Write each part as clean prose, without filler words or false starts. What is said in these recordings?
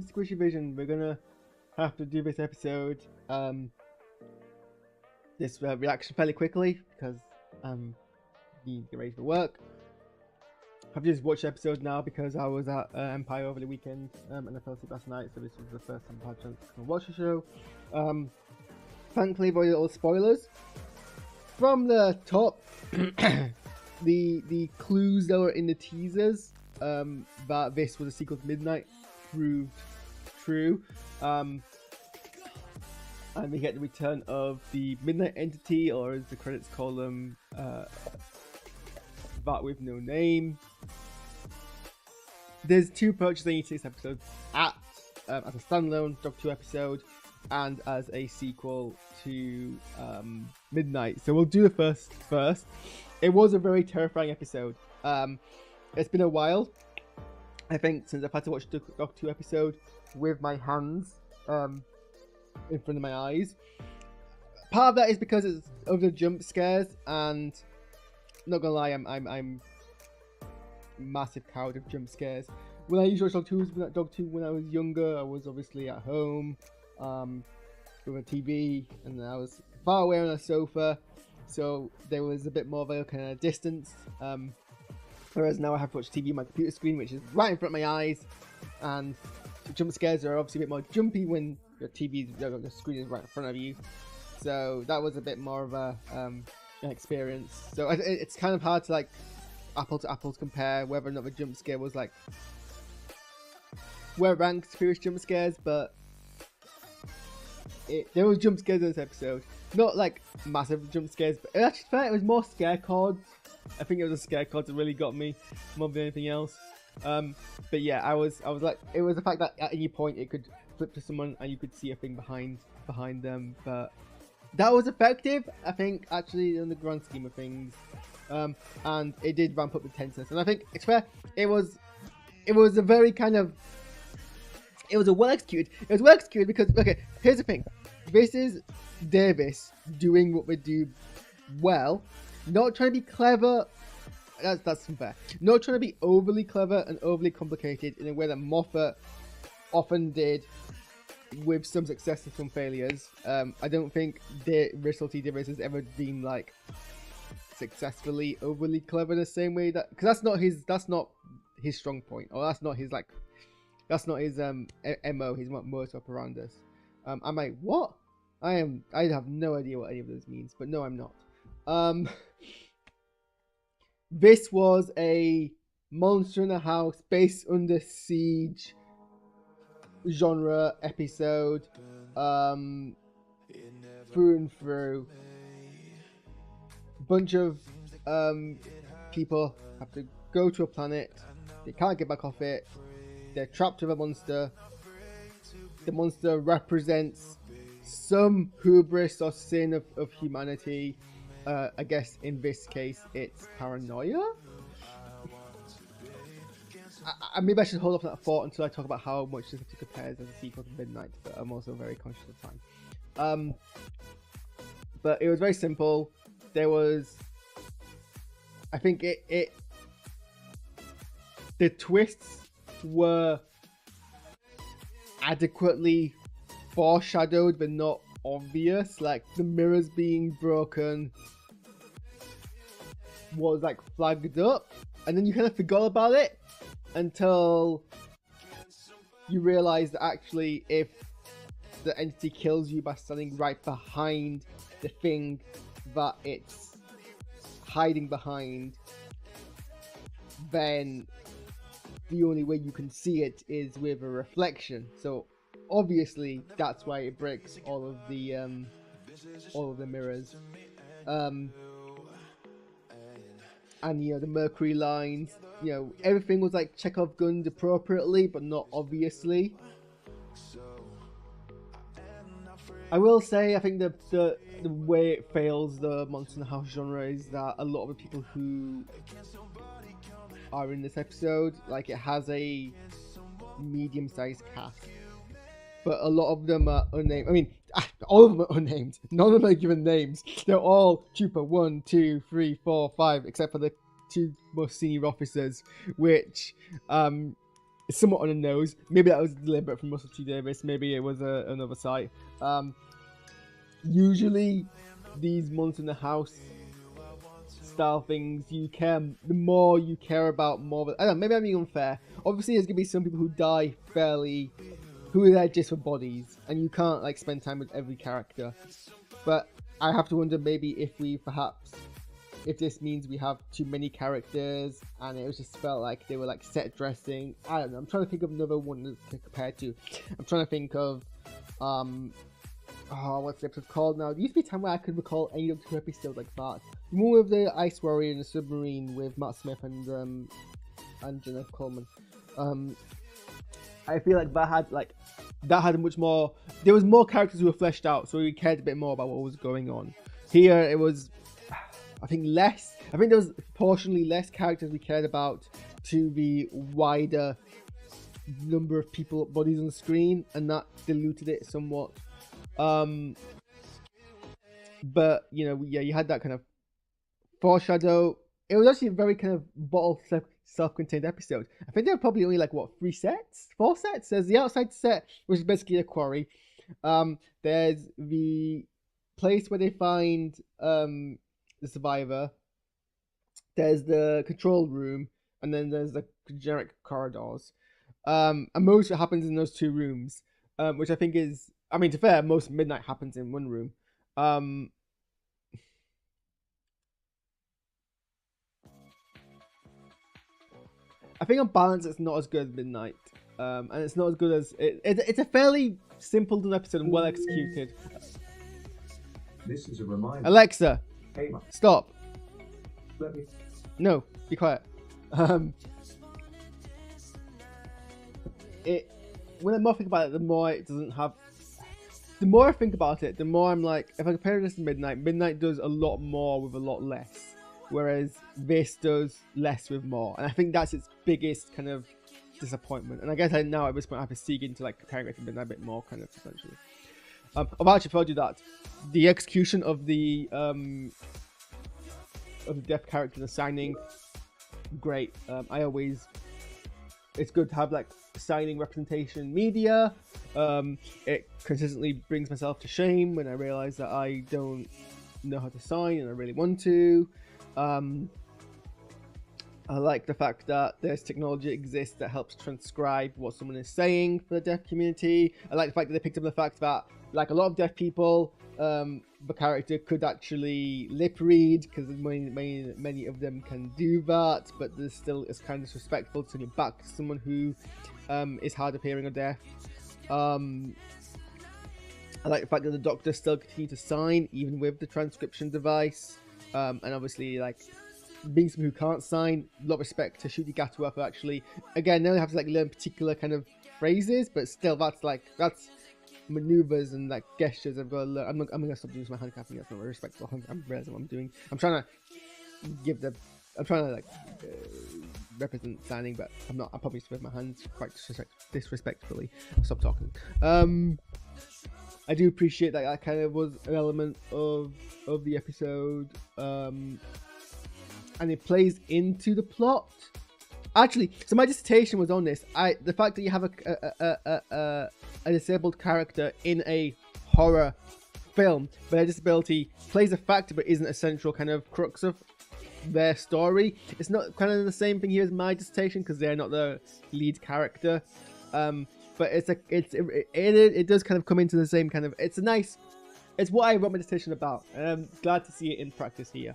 Squishy Vision, we're gonna have to do this episode, this reaction fairly quickly because need to get ready for work. I've just watched the episode now because I was at Empire over the weekend and I fell asleep last night, so this was the first time I've had a chance to watch the show. Thankfully, very little spoilers. From the top, the clues that were in the teasers that this was a sequel to Midnight proved true. And we get the return of the Midnight Entity, or as the credits call them, that with no name. There's two approaches I need to this episode as a standalone Doctor 2 episode and as a sequel to Midnight. So we'll do the first. It was a very terrifying episode. It's been a while, I think, since I've had to watch the Doctor 2 episode with my hands in front of my eyes. Part of that is because it's of the jump scares, and not gonna lie, I'm massive coward of jump scares. When I used to watch Doctor 2 when I was younger, I was obviously at home with a TV, and I was far away on a sofa, so there was a bit more of a kind of distance. Whereas now I have to watch TV on my computer screen, which is right in front of my eyes, and jump scares are obviously a bit more jumpy when the the screen is right in front of you. So that was a bit more of a an experience. So it's kind of hard to like apple to apples compare whether or not the jump scare was like where ranked previous jump scares, but there was jump scares in this episode. Not like massive jump scares, but actually fair, it was more scare cards. I think it was a scare card that really got me more than anything else. But yeah, I was like, it was the fact that at any point it could flip to someone and you could see a thing behind them. But that was effective, I think, actually, in the grand scheme of things. And it did ramp up the tenseness. And I think it's fair. It was a very kind of, it was well executed. It was well executed because, okay, here's the thing. This is Davis doing what we do well. Not trying to be clever. That's unfair. Not trying to be overly clever and overly complicated in a way that Moffat often did, with some success and some failures. I don't think Russell T Davies has ever been like successfly overly clever in the same way that, because that's not his strong point, or that's not his MO, his modus operandi. I'm like, what? I have no idea what any of this means, but no, I'm not. This was a Monster in the House, Base Under Siege genre episode, through and through. Bunch of people have to go to a planet. They can't get back off it. They're trapped with a monster. The monster represents some hubris or sin of humanity. I guess in this case it's paranoia. Maybe I should hold off on that thought until I talk about how much this compares as a sequel to Midnight, but I'm also very conscious of time. But it was very simple. There was, I think the twists were adequately foreshadowed but not obvious. Like the mirrors being broken was like flagged up, and then you kind of forgot about it until you realize that actually if the entity kills you by standing right behind the thing that it's hiding behind, then the only way you can see it is with a reflection. So obviously that's why it breaks all of the mirrors. And the mercury lines, everything was like Chekhov gunned appropriately, but not obviously. I will say, I think the way it fails the Monster in the House genre is that a lot of the people who are in this episode, like, it has a medium-sized cast, but a lot of them are unnamed. I mean, all of them are unnamed. None of them are given names. They're all Trooper 1, 2, 3, 4, 5, except for the two most senior officers, which It's somewhat on the nose. Maybe that was deliberate from Russell T Davies. Maybe it was another site. Usually, these Monster in the House style things, the more you care about more. I don't know, maybe I'm being unfair. Obviously, there's gonna be some people who die who are there just for bodies, and you can't like spend time with every character. But I have to wonder maybe if this means we have too many characters, and it was just felt like they were like set dressing. I don't know. I'm trying to think of another one to compare to. I'm trying to think of what's the episode called now? There used to be a time where I could recall any of the 2 episodes like that. The one with the Ice Warrior and the submarine with Matt Smith and Jennifer Coleman. I feel like that had much more. There was more characters who were fleshed out, so we cared a bit more about what was going on. Here it was, I think, less. I think there was proportionally less characters we cared about to the wider number of bodies on the screen, and that diluted it somewhat. But you had that kind of foreshadow. It was actually a very kind of bottle self-contained episode. I think there were probably only like 4 sets. There's the outside set, which is basically a quarry. There's the place where they find the survivor. There's the control room, and then there's the generic corridors. And most of it happens in those 2 rooms, which I think is, I mean, to be fair, most Midnight happens in 1 room. I think on balance, it's not as good as Midnight, and it's not as good as it's a fairly simple done episode and well executed. This is a reminder. Alexa, hey, stop. Let me. No, be quiet. When I'm more thinking about it, the more it doesn't have. The more I think about it, the more I'm like, if I compare this to Midnight does a lot more with a lot less. Whereas this does less with more, and I think that's its biggest kind of disappointment. And I guess now at this point I have to seek into like comparing it to Midnight a bit more, kind of essentially. I've actually told you that the execution of the deaf character, the signing, great. It's good to have like signing representation media. It consistently brings myself to shame when I realize that I don't know how to sign and I really want to. I like the fact that there's technology exists that helps transcribe what someone is saying for the deaf community. I like the fact that they picked up the fact that, like a lot of deaf people, the character could actually lip read, because many of them can do that, but there's still it's kind of disrespectful to turn back to someone who is hard of hearing or deaf. I like the fact that the doctor still continued to sign even with the transcription device. And obviously, like, being someone who can't sign, a lot of respect to Ncuti Gatwa for actually, again, they only have to like learn particular kind of phrases, but still, that's maneuvers and like gestures I've got to learn. I'm gonna stop using my hand clapping. That's not very respectful. I'm realizing what I'm doing. I'm trying to represent signing, but I'm not. I'm probably with my hands quite disrespectfully. I'll stop talking. I do appreciate that kind of was an element of the episode, and it plays into the plot. Actually, so my dissertation was on this. The fact that you have a disabled character in a horror film, but their disability plays a factor, but isn't a central kind of crux of their story. It's not kind of the same thing here as my dissertation because they're not the lead character. But it does kind of come into the same kind of. It's what I wrote my dissertation about, and I'm glad to see it in practice here.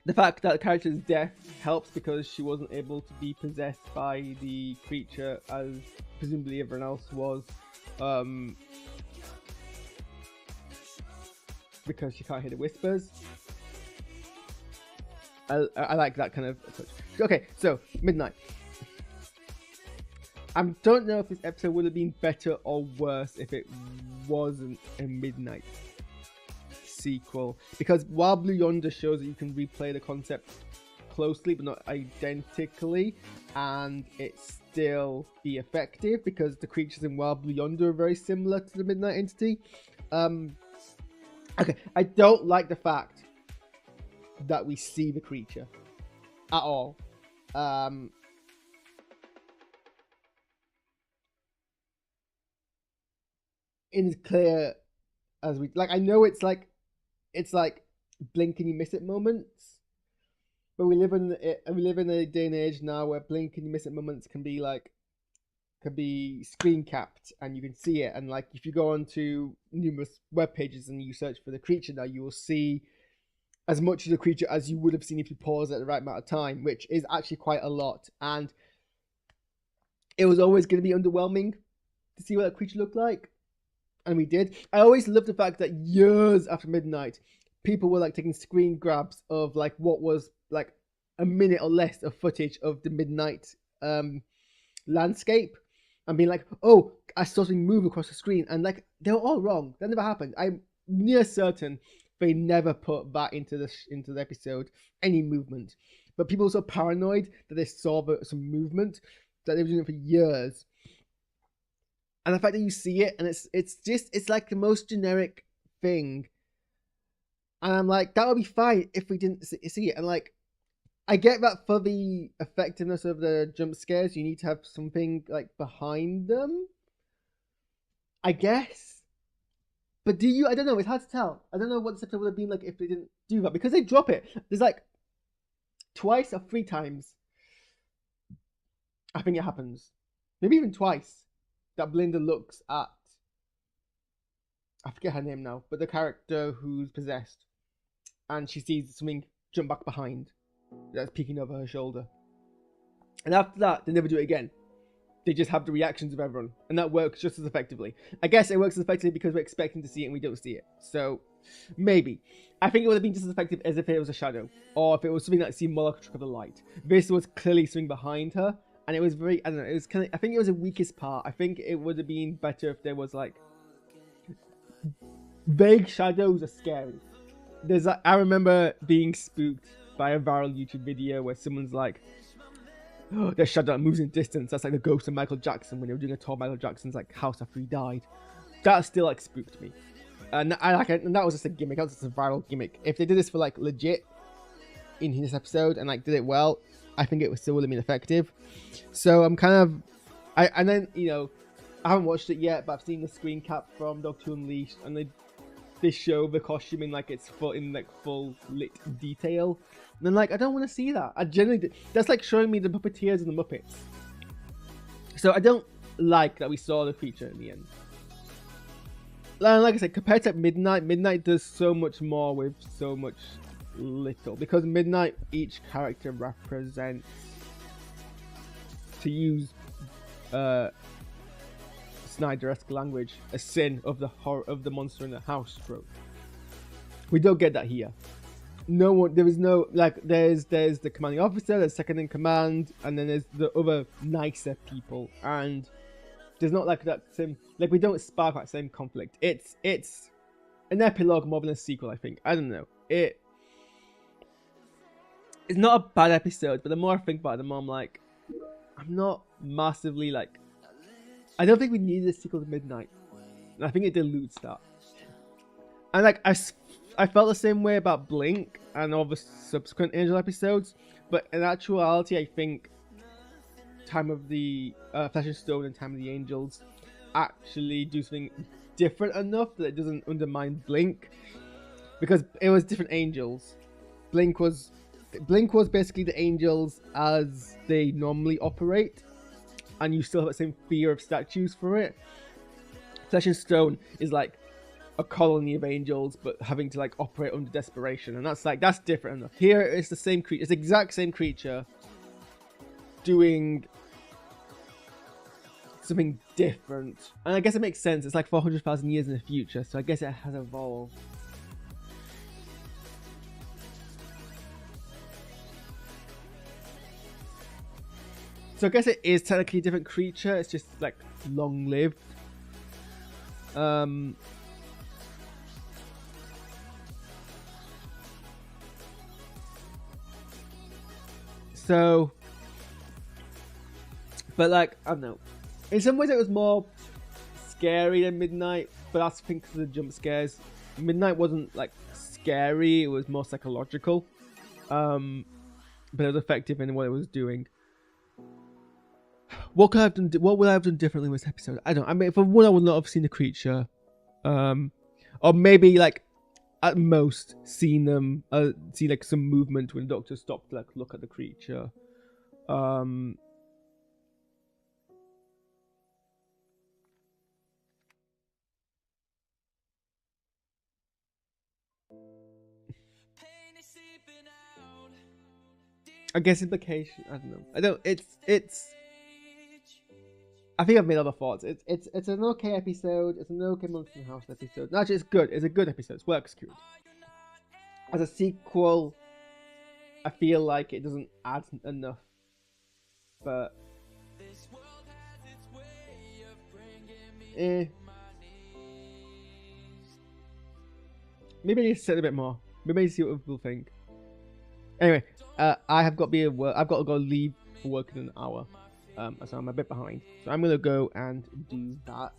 The fact that the character is deaf helps because she wasn't able to be possessed by the creature as presumably everyone else was, because she can't hear the whispers. I like that kind of approach. Okay, so Midnight. I don't know if this episode would have been better or worse if it wasn't a Midnight sequel, because while Blue Yonder shows that you can replay the concept closely but not identically, and it still be effective because the creatures in Wild Blue Yonder are very similar to the Midnight entity. Okay, I don't like the fact that we see the creature at all. in as clear as we like. I know it's like blink and you miss it moments, but we live in a day and age now where blink and you miss it moments can be screen capped and you can see it. And like if you go onto numerous web pages and you search for the creature now, you will see as much of the creature as you would have seen if you paused at the right amount of time, which is actually quite a lot. And it was always going to be underwhelming to see what that creature looked like, and we did. I always loved the fact that years after midnight, people were like taking screen grabs of like what was like a minute or less of footage of the midnight landscape, and being like, "Oh, I saw something move across the screen," and like they were all wrong. That never happened. I'm near certain they never put that into the episode, any movement. But people were so paranoid that they saw some movement that they were doing it for years. And the fact that you see it and it's like the most generic thing. And I'm like, that would be fine if we didn't see it. And like, I get that for the effectiveness of the jump scares, you need to have something like behind them, I guess. But do you? I don't know. It's hard to tell. I don't know what this episode would have been like if they didn't do that, because they drop it. There's like twice or three times, I think it happens, maybe even twice, that Belinda looks at, I forget her name now, but the character who's possessed, and she sees something jump back behind that's peeking over her shoulder. And after that, they never do it again. They just have the reactions of everyone, and that works just as effectively. I guess it works as effectively because we're expecting to see it and we don't see it. So, maybe. I think it would have been just as effective as if it was a shadow, or if it was something that seemed more like a trick of the light. This was clearly something behind her, and it was very, I don't know, it was kind of, I think it was the weakest part. I think it would have been better if there was like, vague shadows are scary. There's like, I remember being spooked by a viral YouTube video where someone's like, oh, there's shadow that moves in distance. That's like the ghost of Michael Jackson when they were doing a tour of Michael Jackson's like house after he died. That still like spooked me. And that was just a gimmick. That was just a viral gimmick. If they did this for like legit in this episode and like did it well, I think it still would have been effective. So I'm kind of, and then, you know, I haven't watched it yet, but I've seen the screen cap from Doctor Who Unleashed, and they show the costume in like its full lit detail. And then like, I don't want to see that. I generally, that's like showing me the Puppeteers and the Muppets. So I don't like that we saw the creature in the end. Like I said, compared to Midnight does so much more with so much little. Because Midnight, each character represents, to use Snyder-esque language, a sin of the horror of the monster in the house trope. We don't get that here. No one, there is no, like, there's the commanding officer, there's second in command, and then there's the other nicer people, and there's not like that same, like, we don't spark that same conflict. It's an epilogue more than a sequel, I think. I don't know. It's not a bad episode, but the more I think about it, the more I'm like, I'm not massively like, I don't think we needed a sequel to Midnight. And I think it dilutes that. And like, I felt the same way about Blink and all the subsequent Angel episodes, but in actuality, I think Time of the Flesh and Stone and Time of the Angels actually do something different enough that it doesn't undermine Blink, because it was different angels. Blink was basically the angels as they normally operate, and you still have that same fear of statues for it. Flesh and Stone is like a colony of angels, but having to like operate under desperation, and that's different enough. Here it's the same creature, it's the exact same creature doing something different, and I guess it makes sense. It's like 400,000 years in the future, so I guess it has evolved. So I guess it is technically a different creature. It's just like long-lived. So, but like, I don't know. In some ways it was more scary than Midnight, but that's because of the jump scares. Midnight wasn't like scary, it was more psychological. But it was effective in what it was doing. What could I have done? What would I have done differently with this episode? I mean, for one, I would not have seen the creature. Or maybe like at most seen them see like some movement when the Doctor stopped to like look at the creature. I guess implication. I don't know. I don't. It's. I think I've made other thoughts. It's an okay episode. It's an okay Monster House episode. No, actually, it's good. It's a good episode. It's well executed. As a sequel, I feel like it doesn't add enough. But maybe I need to say a bit more. Maybe I need to see what people think. Anyway, I have got to be at work. I've got to go leave for work in an hour. So I'm a bit behind. So I'm gonna go and do that.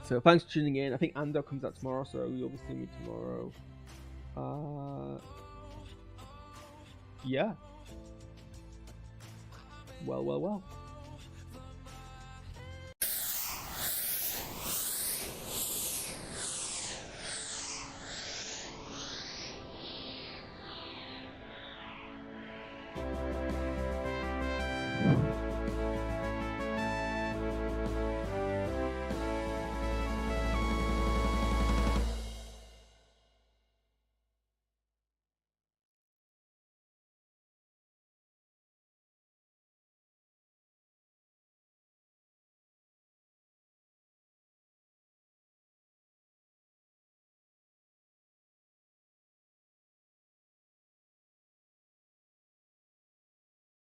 So thanks for tuning in. I think Andor comes out tomorrow, so you'll be seeing me tomorrow. Yeah. Well.